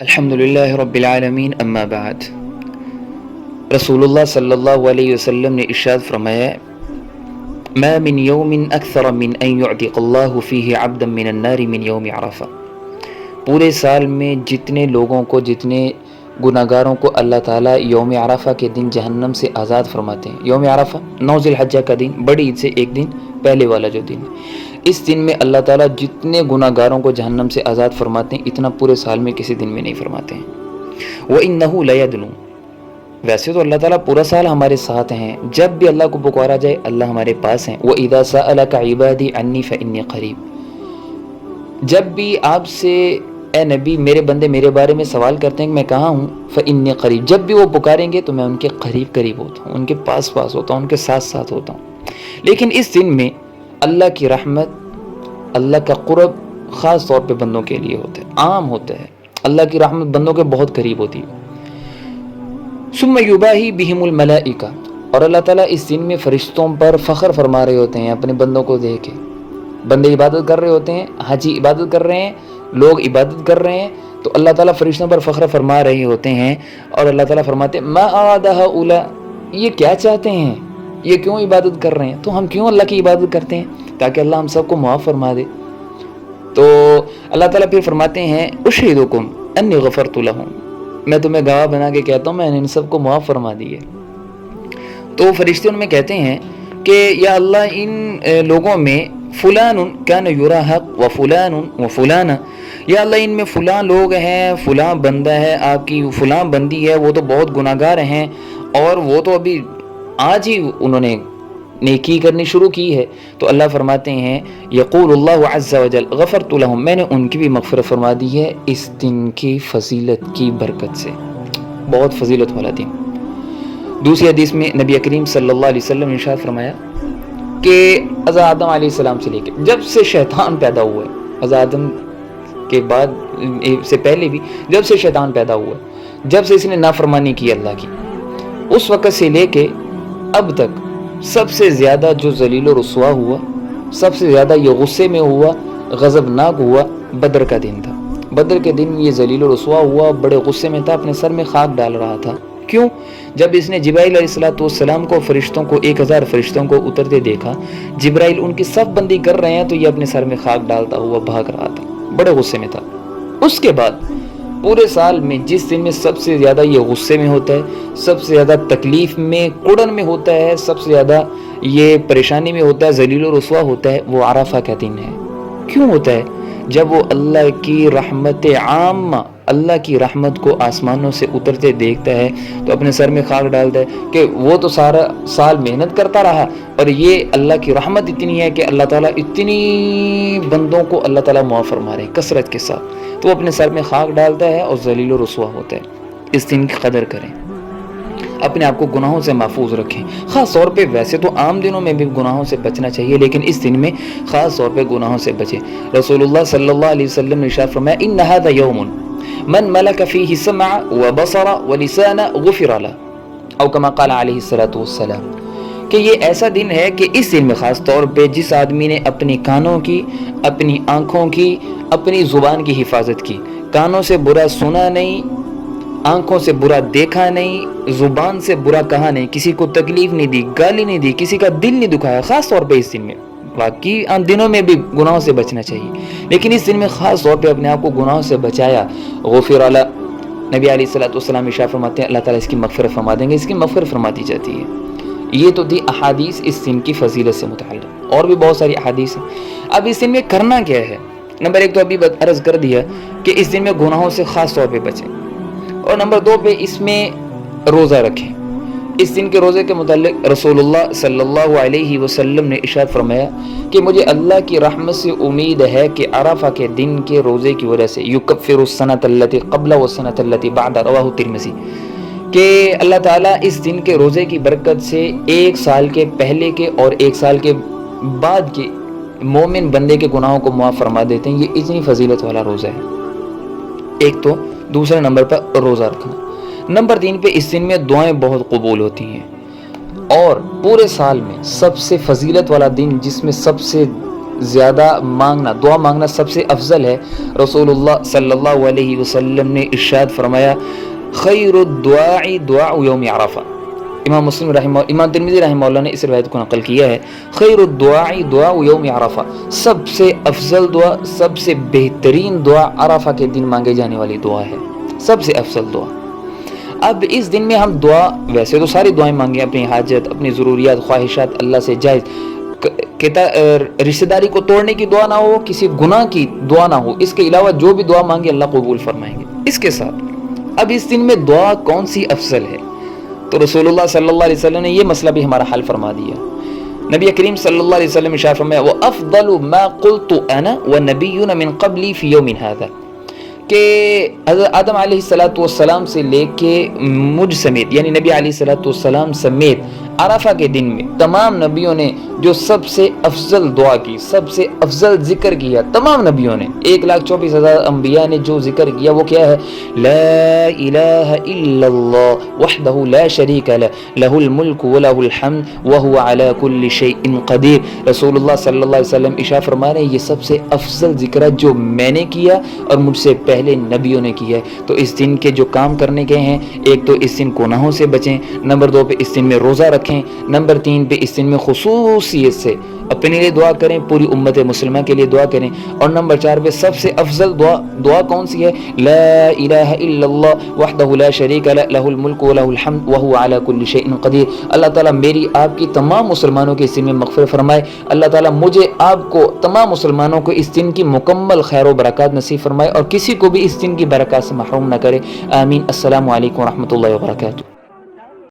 अल्हम्दुलिल्लाह रब्बिल आलमीन अम्मा बाद। रसूलुल्लाह सल्लल्लाहु अलैहि वसल्लम ने इरशाद फरमाया, मा मिन यौमिन अक्सर मिन अन युअतिक़ल्लाहु फ़ीहि अब्दन मिनन नारि मिन यौमि अरफ़ा। पूरे साल में जितने लोगों को, जितने गुनाहगारों को अल्लाह ताला यौम अरफ़ा के दिन जहन्नम से आज़ाद फरमाते हैं। यौम अरफ़ा 9 ज़िलहज्जा का दिन, बड़ी ईद से एक दिन पहले वाला जो दिन, इस दिन में अल्लाह ताला जितने गुनाहगारों को जहन्नम से आज़ाद फरमाते हैं, इतना पूरे साल में किसी दिन में नहीं फरमाते हैं। व इन्नहु लयदनु, वैसे तो अल्लाह ताला पूरा साल हमारे साथ हैं, जब भी अल्लाह को पुकारा जाए अल्लाह हमारे पास हैं। व इज़ा सअलका इबादी अन्नी फ़इन्नी क़रीब, जब भी आपसे ए नबी मेरे बंदे मेरे बारे में सवाल करते हैं कि मैं कहाँ हूँ, फ़इन्नी क़रीब, जब भी वो पुकारेंगे तो मैं उनके करीब करीब होता हूँ, उनके पास पास होता हूँ, उनके साथ साथ होता हूँ। लेकिन इस दिन में अल्लाह की रहमत, अल्लाह का क़ुर्ब ख़ास तौर पे बंदों के लिए होता है, आम होता है। अल्लाह की रहमत बंदों के बहुत करीब होती है। सुम्मा युबाही बिहिमुल मलाइका, और अल्लाह ताला इस दिन में फ़रिश्तों पर फ़ख्र फरमा रहे होते हैं अपने बंदों को देख के। बंदे इबादत कर रहे होते हैं, हाजी इबादत कर रहे हैं, लोग इबादत कर रहे हैं, तो अल्लाह ताला फ़रिश्तों पर फ़ख्र फरमा रहे होते हैं। और अल्लाह ताला फरमाते हैं, मा अरादा हाउला, ये क्या चाहते हैं, ये क्यों इबादत कर रहे हैं, तो हम क्यों अल्लाह की इबादत करते हैं, ताकि अल्लाह हम सबको मुआफ़ फरमा दे। तो अल्लाह ताला फिर फरमाते हैं, उशहिदुकुम अन्नी गफ़रतु लहुम, मैं तुम्हें गवाह बना के कहता हूँ मैंने इन सबको मुआफ़ फरमा दी है। तो फरिश्ते उनमें कहते हैं कि या अल्लाह, इन लोगों में फ़ुलान कान युरा हक़ व फ़ुलान व फ़ुलाना, या अल्लाह इनमें फ़ुलां लोग हैं, फ़ुलां बंदा है, आपकी फ़ुलां बंदी है, वो तो बहुत गुनाहगार हैं और वो तो अभी आज ही उन्होंने नेकी करनी शुरू की है। तो अल्लाह फरमाते हैं, यक़ूलुल्लाहु अज़्ज़ा वजल गफ़रतु लहुम, मैंने उनकी भी मग़फ़िरत फरमा दी है इस दिन की फ़ज़ीलत की बरकत से। बहुत फ़ज़ीलत वाला दिन। दूसरी हदीस में नबी करीम सल्लल्लाहु अलैहि वसल्लम ने इरशाद फरमाया कि हज़रत आदम अलैहिस्सलाम से लेकर जब से शैतान पैदा हुआ है, हज़रत आदम के बाद से पहले भी जब से शैतान पैदा हुआ है, जब से इसने नाफरमानी की अल्लाह की, उस वक़्त से लेके अब तक सबसे ज़्यादा जो ज़लील और रुस्वा हुआ, सबसे ज़्यादा ये गुस्से में हुआ, गज़बनाक हुआ, बदर का दिन था। बदर के दिन ये ज़लील और रुस्वा हुआ, बड़े गुस्से में था, अपने सर में खाक डाल रहा था। क्यों? जब इसने जिब्राइल अलैहिस्सलाम को, फ़रिश्तों को, 1000 फ़रिश्तों को उतरते देखा, जिब्राइल उनकी सब बंदी कर रहे हैं, तो ये अपने सर में खाक डालता हुआ भाग रहा था, बड़े गुस्से में था। उसके बाद पूरे साल में जिस दिन में सबसे ज़्यादा ये गुस्से में होता है, सबसे ज़्यादा तकलीफ़ में, कुड़न में होता है, सबसे ज़्यादा ये परेशानी में होता है, ज़लील और रुस्वा होता है, वो अरफ़ा का दिन है। क्यों होता है? जब वो अल्लाह की रहमत आम्मा, अल्लाह की रहमत को आसमानों से उतरते देखता है तो अपने सर में खाक डालता है कि वो तो सारा साल मेहनत करता रहा और ये अल्लाह की रहमत इतनी है कि अल्लाह ताला इतनी बंदों को अल्लाह ताला मुआफ़ फरमा रहे हैं कसरत के साथ, तो वो अपने सर में खाक डालता है और ज़लील और रुस्वा होता है। इस दिन की कदर करें, अपने आप को गुनाहों से महफूज रखें। ख़ास तौर पे वैसे तो आम दिनों में भी गुनाहों से बचना चाहिए, लेकिन इस दिन में ख़ास तौर पे गुनाहों से बचें। रसूलुल्लाह सल्लल्लाहु अलैहि वसल्लम ने इरशाद फरमाया, इन्न हाज़ा यौमुन मन मलक फ़ीहि समअ व बसर व लिसान गुफ़िर लहु, औ कमा क़ाल अलैहि सलातु वस्सलाम, कि ये ऐसा दिन है कि इस दिन में ख़ास तौर पे जिस आदमी ने अपनी कानों की, अपनी आँखों की, अपनी ज़ुबान की हिफाजत की, कानों से बुरा सुना नहीं, आंखों से बुरा देखा नहीं, ज़ुबान से बुरा कहा नहीं, किसी को तकलीफ़ नहीं दी, गाली नहीं दी, किसी का दिल नहीं दुखाया, ख़ास तौर पे इस दिन में। बाकी आम दिनों में भी गुनाहों से बचना चाहिए, लेकिन इस दिन में ख़ास तौर पे अपने आप को गुनाहों से बचाया, गुफ़िर लह, नबी अलैहिस्सलातु इरशाद फरमाते हैं अल्लाह ताला इसकी मग़फ़िरत फरमा देंगे, इसकी मग़फ़िरत फरमा दी जाती है। ये तो थी अहादीस इस दिन की फ़जीलत से मुतअल्लिक़, और भी बहुत सारी अहादीस हैं। अब इस दिन में करना क्या है? नंबर 1 तो अभी अर्ज़ कर दिया कि इस दिन में गुनाहों से ख़ास तौर पर बचें, और नंबर 2 पे इसमें रोज़ा रखें। इस दिन के रोज़े के मुताल्लिक़ रसूलुल्लाह सल्लल्लाहु अलैहि वसल्लम ने इरशाद फरमाया कि मुझे अल्लाह की रहमत से उम्मीद है कि अरफ़ा के दिन के रोज़े की वजह से युकफ़िरु सनतल्लती क़ब्ला व सनतल्लती बअदा, रवाहु तिरमिज़ी, कि अल्लाह ताला इस दिन के रोज़े की बरकत से 1 साल के पहले के और 1 साल के बाद के मोमिन बंदे के गुनाहों को मुआफ़ फरमा देते हैं। ये इतनी फ़जीलत वाला रोज़ा है। एक तो दूसरे नंबर पर रोज़ा रखना। नंबर 3 पे इस दिन में दुआएं बहुत कबूल होती हैं, और पूरे साल में सबसे फ़जीलत वाला दिन जिसमें सबसे زیادہ مانگنا، دعا مانگنا سب سے افضل ہے۔ رسول اللہ صلی اللہ علیہ وسلم نے ارشاد فرمایا خیر الدعاء دعاء یوم عرفہ۔ امام مسلم امام ترمذی رحمہ اللہ نے اس روایت کو نقل کیا ہے، خیر الدعاء دعاء یوم عرفہ، سب سے افضل دعا، سب سے بہترین دعا عرفہ کے دن مانگے جانے والی دعا ہے، سب سے افضل دعا۔ اب اس دن میں ہم دعا، ویسے تو ساری دعائیں مانگیں، اپنی حاجت، اپنی ضروریات، خواہشات اللہ سے جائز، رشتہ داری کو توڑنے کی دعا نہ ہو، کسی گناہ کی دعا نہ ہو، اس کے علاوہ جو بھی دعا مانگے اللہ قبول فرمائیں گے۔ اس کے ساتھ اب اس دن میں دعا کون سی افضل ہے، تو رسول اللہ صلی اللہ علیہ وسلم نے یہ مسئلہ بھی ہمارا حل فرما دیا۔ نبی کریم صلی اللہ علیہ وسلم ارشاد فرمایا وَأَفْضَلُ مَا قُلْتُ أَنَا وَالنَّبِيُّونَ مِن قَبْلِي فِي يَوْمٍ هَذَا، کہ حضرت آدم علیہ السلام سے لے کے مجھ سمیت، یعنی نبی علیہ السلام سمیت عرفہ کے دن میں تمام نبیوں نے جو سب سے افضل دعا کی، سب سے افضل ذکر کیا، تمام نبیوں نے 1,24,000 انبیاء نے جو ذکر کیا وہ کیا ہے، لا الہ الا اللہ وحدہ لا شریک لہ لہ الملک ولہ الحمد وہو علی کل شیء قدیر۔ رسول اللہ صلی اللہ علیہ وسلم ارشاد فرما رہے ہیں یہ سب سے افضل ذکر ہے جو میں نے کیا اور مجھ سے پہلے نبیوں نے کیا ہے۔ تو اس دن کے جو کام کرنے کے ہیں، ایک تو اس دن گناہوں سے بچیں، نمبر 2 پہ اس دن میں روزہ رکھیں، نمبر 3 پہ اس دن میں خصوصیت سے اپنے لیے دعا کریں، پوری امت مسلمہ کے لیے دعا کریں، اور نمبر 4 پہ سب سے افضل دعا کون سی ہے، لا الہ الا اللہ وحدہ لا شریک لہ لہ الملک ولہ الحمد وہو علی کل شیء قدیر۔ اللہ تعالیٰ میری آپ کی تمام مسلمانوں کے اس دن میں مغفرت فرمائے، اللہ تعالیٰ مجھے آپ کو تمام مسلمانوں کو اس دن کی مکمل خیر و برکات نصیب فرمائے اور کسی کو بھی اس دن کی برکات سے محروم نہ کرے، آمین۔ السلام علیکم ورحمۃ اللہ وبرکاتہ۔